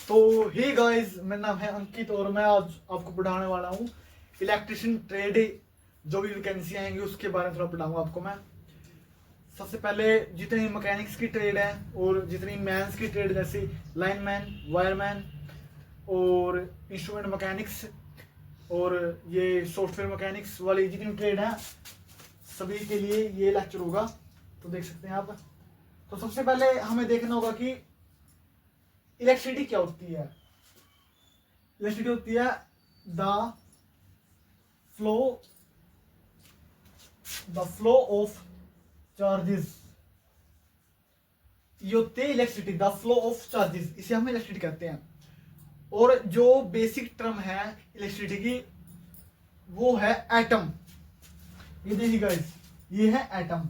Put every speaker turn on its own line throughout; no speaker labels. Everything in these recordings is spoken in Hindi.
तो हे गाइस, मेरा नाम है अंकित और मैं आज आपको पढ़ाने वाला हूँ इलेक्ट्रिशियन ट्रेड। जो भी वैकेंसी आएंगी उसके बारे में थोड़ा पढ़ाऊंगा आपको मैं। सबसे पहले जितनी मैकेनिक्स की ट्रेड है और जितनी मैन्स की ट्रेड जैसे लाइनमैन, वायरमैन और इंस्ट्रूमेंट मैकेनिक्स और ये सॉफ्टवेयर मैकेनिक्स वाली जितनी ट्रेड है सभी के लिए ये लेक्चर होगा। तो देख सकते हैं आप। तो सबसे पहले हमें देखना होगा कि इलेक्ट्रिसिटी क्या होती है। इलेक्ट्रिसिटी होती है द फ्लो ऑफ चार्जेस। ये होती है electricity, the flow of charges, इसे हम इलेक्ट्रिसिटी कहते हैं। और जो बेसिक टर्म है इलेक्ट्रिसिटी की वो है एटम। ये देखिए गाइस, ये है एटम।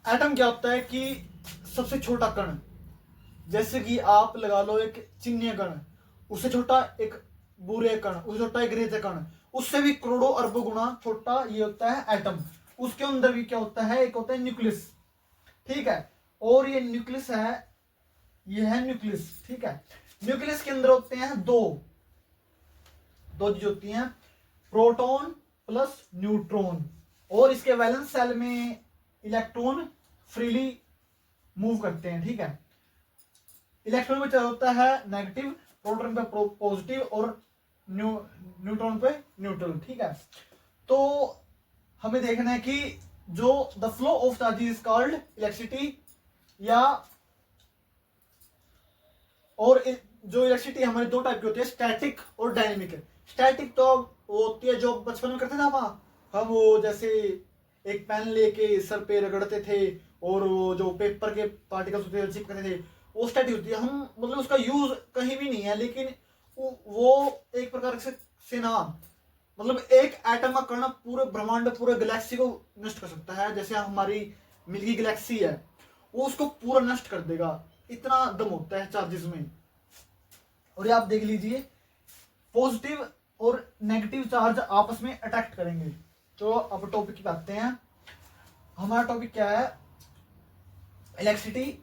एटम क्या होता है कि सबसे छोटा कण, जैसे कि आप लगा लो एक चिन्ह कण, उससे छोटा एक बुरे कण, उससे छोटा एक रेत कण, उससे भी करोड़ों अरबों गुना छोटा ये होता है एटम। उसके अंदर भी क्या होता है, एक होता है न्यूक्लियस, ठीक है। और ये न्यूक्लियस है, ये है न्यूक्लियस, ठीक है। न्यूक्लियस के अंदर होते हैं दो चीज होती हैं, प्रोटॉन प्लस न्यूट्रॉन। और इसके वैलेंस सेल में इलेक्ट्रॉन फ्रीली मूव करते हैं, ठीक है। इलेक्ट्रॉन में क्या होता है नेगेटिव, प्रोटॉन पे पॉजिटिव और न्यूट्रॉन पे न्यूट्रल, ठीक है। तो हमें देखना है कि जो the flow of charges is called electricity, या और जो इलेक्ट्रिसिटी हमारे दो टाइप की होती है, स्टैटिक और डायनेमिक। स्टैटिक तो वो होती है जो बचपन में करते थे हम वो जैसे एक पेन लेके सर पे रगड़ते थे और वो जो पेपर के पार्टिकल्स होते थे चिपकते थे, वो स्टैटिक होती है। हम मतलब उसका यूज कहीं भी नहीं है, लेकिन वो एक प्रकार से ना मतलब एक एटम का कण पूरे ब्रह्मांड, पूरे गैलेक्सी को नष्ट कर सकता है। जैसे हमारी मिल्की गैलेक्सी है, वो उसको पूरा नष्ट कर देगा, इतना दम होता है चार्जेस में। और ये आप देख लीजिए, पॉजिटिव और नेगेटिव चार्ज आपस में अट्रैक्ट करेंगे। तो अब टॉपिक पे आते हैं। हमारा टॉपिक क्या है, इलेक्ट्रिसिटी।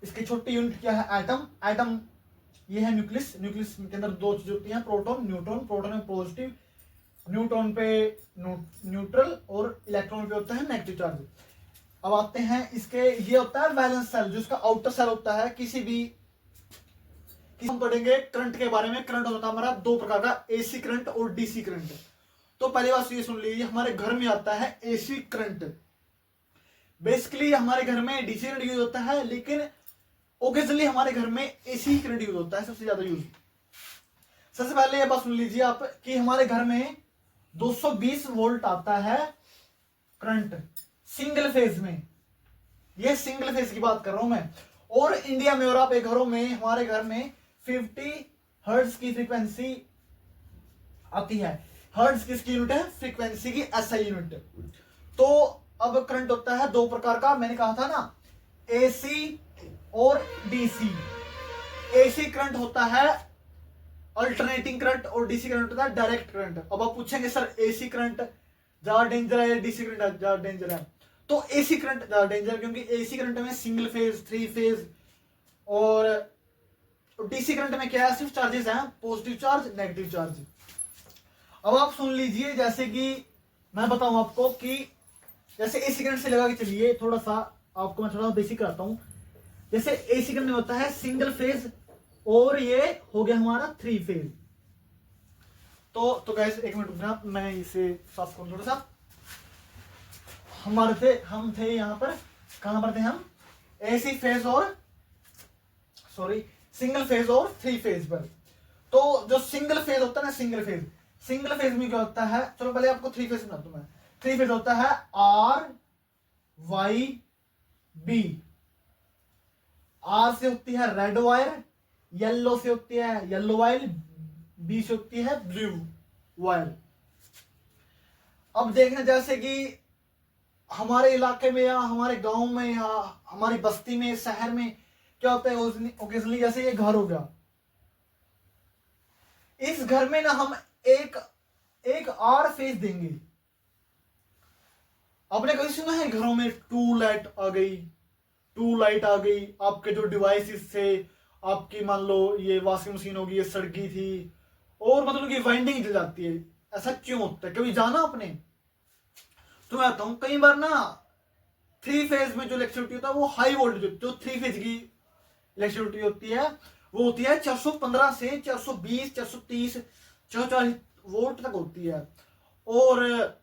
इसकी छोटी यूनिट क्या है, एटम। एटम ये है न्यूक्लियस। न्यूक्लियस के अंदर दो चीजें होती हैं, प्रोटॉन न्यूट्रॉन। प्रोटॉन में पॉजिटिव, न्यूट्रॉन पे न्यूट्रल और इलेक्ट्रॉन पे होता है नेगेटिव चार्ज। अब आते हैं इसके, ये होता है वैलेंस सेल, जो इसका आउटर सेल होता है। हम पढ़ेंगे करंट के बारे में। करंट होता है हमारा दो प्रकार का, एसी करंट और डीसी करंट। तो पहली बात ये सुन लीजिए, हमारे घर में आता है एसी करंट। बेसिकली हमारे घर में डीसी करंट यूज होता है, लेकिन ओकेजनली हमारे घर में एसी करंट यूज होता है, सबसे ज्यादा यूज। सबसे पहले ये बात सुन लीजिए आप कि हमारे घर में 220 वोल्ट आता है करंट सिंगल फेज में। ये सिंगल फेज की बात कर रहा हूं मैं। और इंडिया में और आप एक घरों में, हमारे घर में 50 हर्ट्ज की फ्रीक्वेंसी आती है। हर्ट्ज किसकी यूनिट है, फ्रीक्वेंसी की एसआई यूनिट। तो अब करंट होता है दो प्रकार का, मैंने कहा था ना, एसी और डीसी। एसी करंट होता है अल्टरनेटिंग करंट और डीसी करंट होता है डायरेक्ट करंट। अब आप पूछेंगे सर एसी करंट ज्यादा डेंजर है या डीसी करंट ज्यादा डेंजर है? तो एसी करंट ज्यादा डेंजर, क्योंकि एसी करंट में सिंगल फेज, थ्री फेज, और डीसी करंट में क्या है, सिर्फ चार्जेस हैं, पॉजिटिव चार्ज, नेगेटिव चार्ज। अब आप सुन लीजिए, जैसे कि मैं बताऊं आपको कि जैसे एसी करंट से लगा के चलिए, थोड़ा सा आपको मैं थोड़ा बेसिक कराता हूं। जैसे एसी करंट में होता है सिंगल फेज और ये हो गया हमारा थ्री फेज। तो गाइस एक मिनट रुकना, मैं इसे साफ करूं थोड़ा सा। हम थे यहां पर, कहां पर थे हम, एसी फेज और सिंगल फेज और थ्री फेज पर। तो जो सिंगल फेज होता है ना, सिंगल फेज में क्या होता है, चलो पहले आपको थ्री फेज बनाता हूं मैं। थ्री फेज होता है आर वाई बी। आर से होती है रेड वायर, येलो से होती है येलो वायर, बी से होती है ब्लू वायर। अब देखना, जैसे कि हमारे इलाके में या हमारे गांव में या हमारी बस्ती में, शहर में क्या होता है ओकेजनली, जैसे ये घर हो गया, इस घर में ना हम एक आर फेज देंगे। आपने कभी सुना है घरों में टू लाइट आ गई, आपके जो डिवाइसेस थे, आपकी मान लो ये वॉशिंग मशीन होगी, ये सड़ गई थी और मतलब कि वाइंडिंग जल जाती है। ऐसा क्यों होता है, कभी जाना आपने? तो मैं आता हूँ, कई बार ना 3 फेज में जो इलेक्ट्रिसिटी होता है वो हाई वोल्टेज, जो 3 फेज की इलेक्ट्रिसिटी होती है वो होती है 415 से 420, 430, 440 वोल्ट तक होती है। और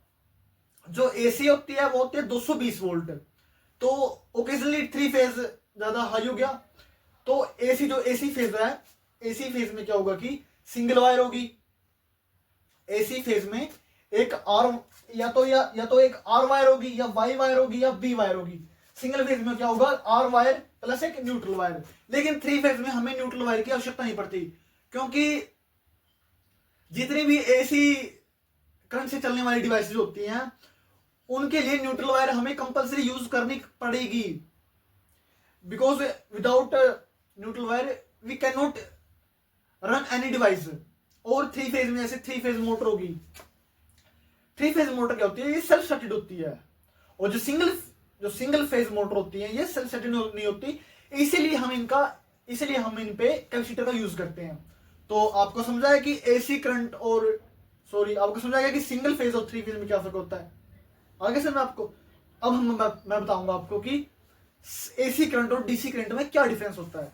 जो एसी होती है वो होती है 220 वोल्ट। तो ओकेजनली 3 फेज ज्यादा हाई हो गया। तो एसी, जो एसी फेज है, एसी फेज में क्या होगा कि सिंगल वायर होगी। एसी फेज में एक आर, या तो एक आर वायर होगी, या वाई वायर होगी, या बी वायर होगी। सिंगल फेज में क्या होगा, आर वायर प्लस एक न्यूट्रल वायर। लेकिन 3 फेज में हमें न्यूट्रल वायर की आवश्यकता नहीं पड़ती, क्योंकि जितनी भी एसी करंट से चलने वाली डिवाइसेस होती हैं उनके लिए न्यूट्रल वायर हमें कंपलसरी यूज करनी पड़ेगी। Because without neutral wire we can not run any device. और 3 फेज में, जैसे 3 फेज मोटर होगी, 3 फेज मोटर क्या होती है, ये सेल्फ सर्किट होती है। और जो सिंगल फेज मोटर होती है ये सेल्फ सर्किट नहीं होती। इसीलिए हम इन पे कैपेसिटर का यूज करते हैं। तो आपको समझा है कि एसी करंट और आपको समझा गया कि सिंगल फेज और 3 फेज में क्या फर्क होता है। आगे से मैं आपको अब मैं बताऊंगा आपको कि एसी करंट और डीसी करंट में क्या डिफरेंस होता है।